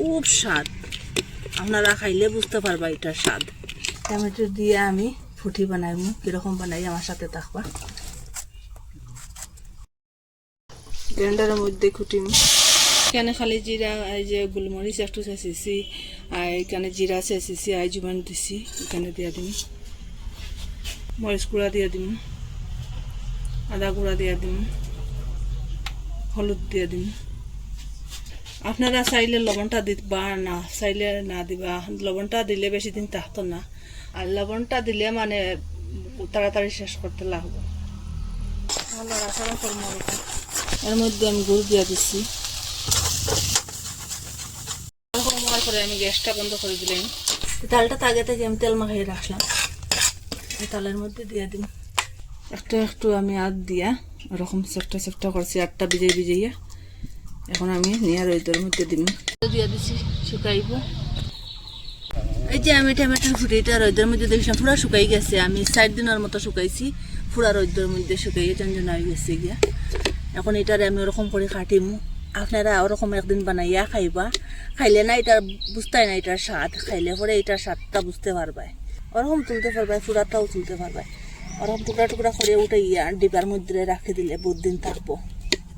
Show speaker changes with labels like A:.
A: খুব স্বাদ, আপনারা খাইলে বুঝতে পারবা এটার স্বাদ। টমেটো দিয়ে আমি ফুটি বানাইমু, কিরকম বানাই আমার সাথে থাকবা। ব্লেন্ডারের মধ্যে কুটিম, এখানে খালি জিরা, এই যে গোলমরিচ একটু চেঁচিছি, আর এখানে জিরা চেঁচিছি, আইজুবান দিছি, এখানে দিয়ে দিম, মরিচ গুঁড়া দিয়ে দিম, আদা গুঁড়া দিয়ে দিম, হলুদ দিয়ে দিম। আপনারা চাইলে লবণটা দিবা, না চাইলে না দিবা। লবণটা দিলে বেশি দিন থাকতো না, আর লবণটা দিলে মানে তাড়াতাড়ি শেষ করতে লাগবে। এর মধ্যে আমি গুড় দিয়ে দিচ্ছি, পরে আমি গ্যাসটা বন্ধ করে দিলাম। তালটা আগে থেকে আমি তেল মাখিয়ে রাখলাম, এই তালের মধ্যে দিয়ে দিন একটু একটু আমি দিয়া ওরকম চেকটা চেকটা করছি, আটটা ভিজাইয়া এখন আমি নিয়ে রোদের মধ্যে দিন দিয়ে দিচ্ছি, শুকাইব। এই যে আমি টমেটোর ফুটিটা রোদের মধ্যে দেখছিলাম, পুরা শুকাই গেছে। আমি 4 দিনের মতো শুকাইছি, পুরা রোদের মধ্যে শুকাইয়ে ঝনঝনা হয়ে গেছে গিয়া। এখন এটারে আমি ওরকম করে কাটিমু। আপনারা ওরকম একদিন বানাইয়া খাইবা, খাইলে না এটা বুঝতে না এটার স্বাদ, খাইলে পরে এটার স্বাদটা বুঝতে পারবাই। ওরকম তুলতে পারবাই, পুরাটাও তুলতে পারবাই। ওরকম টুকরা টুকরা করে উঠে ডিবার মধ্যে রাখে দিলে বহুত দিন থাকবো।